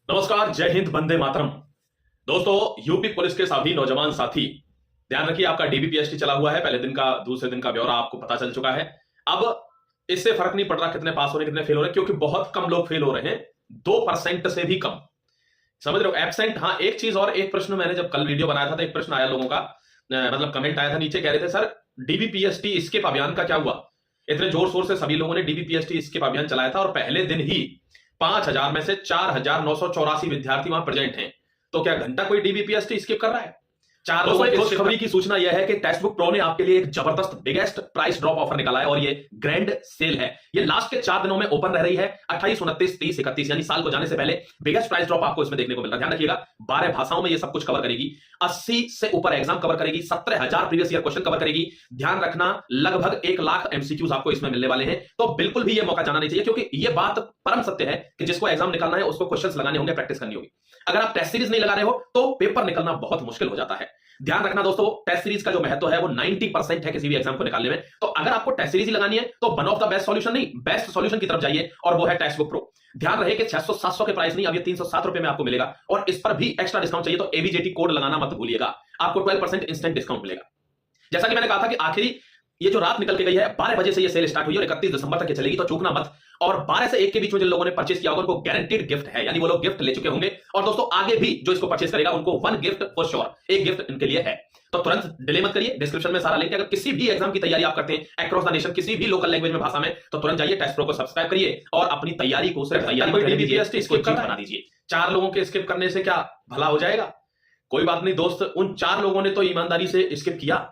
नमस्कार, जय हिंद, वंदे मातरम। दोस्तों, यूपी पुलिस के सभी नौजवान साथी ध्यान रखिए, आपका डीबीपीएसटी चला हुआ है। पहले दिन का दूसरे दिन का ब्यौरा आपको पता चल चुका है। अब इससे फर्क नहीं पड़ रहा कितने पास हो रहे कितने फेल हो रहे, क्योंकि बहुत कम लोग फेल हो रहे हैं, 2% से भी कम। समझ रहे हो? एब्सेंट। हाँ, एक चीज और, एक प्रश्न मैंने जब कल वीडियो बनाया था तो एक प्रश्न आया लोगों का, मतलब कमेंट आया था नीचे, कह रहे थे सर डीबीपीएसटी स्किप अभियान का क्या हुआ? इतने जोर शोर से सभी लोगों ने डीबीपीएसटी स्किप अभियान चलाया था और पहले दिन ही 5,000 में से 4,984 विद्यार्थी वहां प्रेजेंट हैं। तो क्या घंटा कोई डीबीपीएसटी स्किप कर रहा है? दोस्तों, एक खुशखबरी की सूचना यह है कि टेक्स्ट बुक प्रो ने आपके लिए एक जबरदस्त बिगेस्ट प्राइस ड्रॉप ऑफर निकाला है और ये ग्रैंड सेल है। ये लास्ट के 4 दिनों में ओपन रह रही है, 28, 29, 30, 31, यानी साल को जाने से पहले बिगेस्ट प्राइस ड्रॉप आपको इसमें देखने को मिल रहा है। ध्यान रखिएगा, 12 भाषाओं में ये सब कुछ कवर करेगी, 80 से ऊपर एग्जाम कवर करेगी, 17,000 प्रीवियस ईयर क्वेश्चन कवर करेगी। ध्यान रखना, लगभग 1 लाख एमसीक्यूज आपको इसमें मिलने वाले हैं। तो बिल्कुल भी ये मौका जाना नहीं चाहिए, क्योंकि ये बात परम सत्य है कि जिसको एग्जाम निकालना है उसको क्वेश्चंस लगाने होंगे, प्रैक्टिस करनी होगी। अगर आप टेस्ट सीरीज नहीं लगा रहे हो तो पेपर निकलना बहुत मुश्किल हो जाता है। ध्यान रखना दोस्तों, टेस्ट सीरीज का जो महत्व है वो 90% है किसी भी एग्जाम को निकालने में। तो अगर आपको टेस्ट सीरीज ही लगानी है तो one of the best solution नहीं, बेस्ट सॉल्यूशन की तरफ जाइए, और वो है टेक्स्ट बुक प्रो। ध्यान रहे कि 600-700 के प्राइस नहीं, अब ये 307 रुपए में आपको मिलेगा, और इस पर भी एक्स्ट्रा डिस्काउंट चाहिए तो एबीजेटी कोड लगाना मत भूलिएगा, आपको 12% इंस्टेंट डिस्काउंट मिलेगा। जैसा कि मैंने कहा था कि आखिरी ये जो रात निकल के गई है, 12 बजे से ये सेल स्टार्ट हुई और 31 दिसंबर तक ये चलेगी, तो चूकना मत। और 12 से 1 के बीच में जिन लोगों ने परचेस किया होगा उनको गारंटीड गिफ्ट है, यानी वो लोग गिफ्ट ले चुके होंगे। और दोस्तों, आगे भी जो इसको परचेस करेगा उनको 1 गिफ्ट फॉर श्योर, 1 गिफ्ट इनके लिए है। तो तुरंत डिले मत करिए, डिस्क्रिप्शन में सारा लिंक है। अगर किसी भी एग्जाम की तैयारी आप करते हैं अक्रॉस द नेशन, किसी भी लोकल लैंग्वेज में, भाषा में, तो तुरंत जाइए, टेस्ट प्रो को सब्सक्राइब करिए और अपनी तैयारी को सिर्फ तैयारी बना दीजिए। 4 लोगों के स्किप करने से क्या भला हो जाएगा? कोई बात नहीं दोस्त, उन 4 लोगों ने तो ईमानदारी से स्किप किया।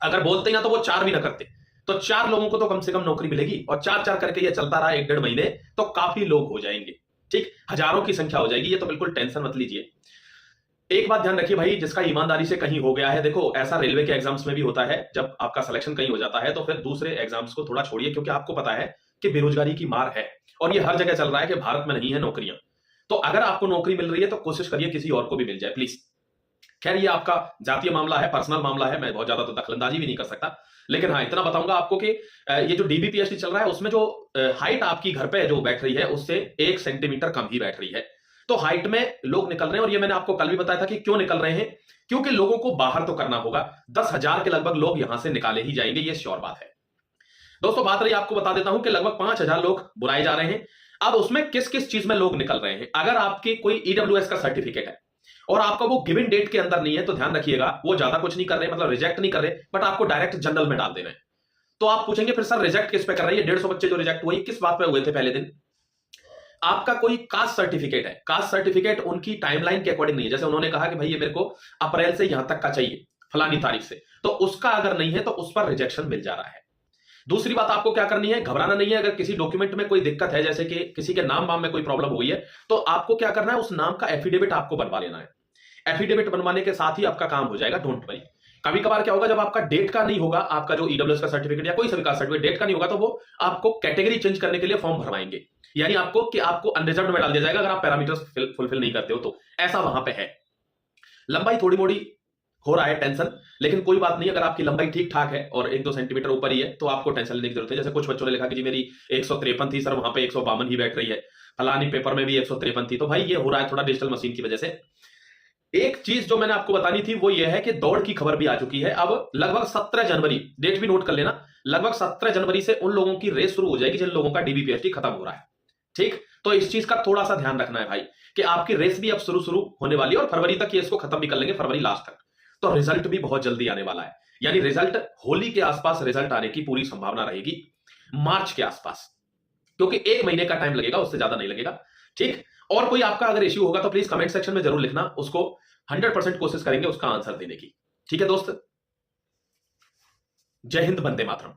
अगर बोलते ना तो वो 4 भी ना करते, तो 4 लोगों को तो कम से कम नौकरी मिलेगी। और 4-4 करके ये चलता रहा 1-1.5 महीने, तो काफी लोग हो जाएंगे। ठीक, हजारों की संख्या हो जाएगी। ये तो बिल्कुल टेंशन मत लीजिए। एक बात ध्यान रखिए भाई, जिसका ईमानदारी से कहीं हो गया है, देखो ऐसा रेलवे के एग्जाम्स में भी होता है, जब आपका सिलेक्शन कहीं हो जाता है तो फिर दूसरे एग्जाम्स को थोड़ा छोड़िए, क्योंकि आपको पता है कि बेरोजगारी की मार है और ये हर जगह चल रहा है कि भारत में नहीं है नौकरियां। तो अगर आपको नौकरी मिल रही है तो कोशिश करिए किसी और को भी मिल जाए, प्लीज। खैर, ये आपका जातीय मामला है, पर्सनल मामला है, मैं बहुत ज्यादा तो दखलंदाजी भी नहीं कर सकता। लेकिन हाँ, इतना बताऊंगा आपको कि ये जो डीबीपीएसटी चल रहा है उसमें जो हाइट आपकी घर पे जो बैठ रही है उससे 1 सेंटीमीटर कम ही बैठ रही है। तो हाइट में लोग निकल रहे हैं, और ये मैंने आपको कल भी बताया था कि क्यों निकल रहे हैं, क्योंकि लोगों को बाहर तो करना होगा। 10,000 के लगभग लोग यहां से निकाले ही जाएंगे, ये श्योर बात है। दोस्तों, बात रही, आपको बता देता हूं कि लगभग 5,000 लोग बुलाए जा रहे हैं। अब उसमें किस किस चीज में लोग निकल रहे हैं। अगर आपके कोई ईडब्ल्यूएस का सर्टिफिकेट है और आपका वो गिवन डेट के अंदर नहीं है, तो ध्यान रखिएगा, वो ज्यादा कुछ नहीं कर रहे, मतलब रिजेक्ट नहीं कर रहे, बट आपको डायरेक्ट जनरल में डाल देना है। तो आप पूछेंगे फिर सर रिजेक्ट किस पे कर रही है? 150 बच्चे जो रिजेक्ट हुए किस बात पे हुए थे पहले दिन? आपका कोई कास्ट सर्टिफिकेट है, कास्ट सर्टिफिकेट उनकी टाइमलाइन के अकॉर्डिंग नहीं है। जैसे उन्होंने कहा कि भाई ये मेरे को अप्रैल से यहां तक का चाहिए, फलानी तारीख से, तो उसका अगर नहीं है तो उस पर रिजेक्शन मिल जा रहा है। दूसरी बात आपको क्या करनी है, घबराना नहीं है। अगर किसी डॉक्यूमेंट में कोई दिक्कत है, जैसे कि किसी के नाम वाम में कोई प्रॉब्लम हुई है, तो आपको क्या करना है, उस नाम का एफिडेविट आपको बनवा लेना है। एफिडेविट बनवाने के साथ ही आपका काम हो जाएगा, डोंट वरी। कभी कभार क्या होगा, जब आपका डेट का नहीं होगा, आपका जो ईडब्ल्यूएस का सर्टिफिकेट या कोई सा भी का सर्टिफिकेट डेट का नहीं होगा, तो वो आपको कैटेगरी चेंज करने के लिए फॉर्म भरवाएंगे, यानी आपको अनरिजर्व्ड में डाल दिया जाएगा अगर आप पैरामीटर्स फुलफिल नहीं करते हो तो। ऐसा वहां पे है। लंबाई थोड़ी मोड़ी हो रहा है टेंशन, लेकिन कोई बात नहीं। अगर आपकी लंबाई ठीक ठाक है और 1-2 सेंटीमीटर ऊपर ही है तो आपको टेंशन लेने की जरूरत है। जैसे कुछ बच्चों ने लिखा कि जी मेरी 153 थी सर, वहां पे 152 ही बैठ रही है, फलानी पेपर में भी 153 थी। तो भाई ये हो रहा है थोड़ा डिजिटल मशीन की वजह से। एक चीज जो मैंने आपको बतानी थी वो ये है कि दौड़ की खबर भी आ चुकी है। अब लगभग 17 जनवरी, डेट भी नोट कर लेना, लगभग 17 जनवरी से उन लोगों की रेस शुरू हो जाएगी जिन लोगों का डीबीपीएसटी खत्म हो रहा है। ठीक, तो इस चीज का थोड़ा सा ध्यान रखना है भाई, कि आपकी रेस भी अब शुरू होने वाली है और फरवरी तक ये इसको खत्म भी कर लेंगे, फरवरी लास्ट तक। तो रिजल्ट भी बहुत जल्दी आने वाला है, यानी रिजल्ट होली के आसपास रिजल्ट आने की पूरी संभावना रहेगी, मार्च के आसपास, क्योंकि 1 महीने का टाइम लगेगा, उससे ज्यादा नहीं लगेगा। ठीक, और कोई आपका अगर इश्यू होगा तो प्लीज कमेंट सेक्शन में जरूर लिखना, उसको 100% कोशिश करेंगे उसका आंसर देने की। ठीक है दोस्त, जय हिंद, वंदे मातरम।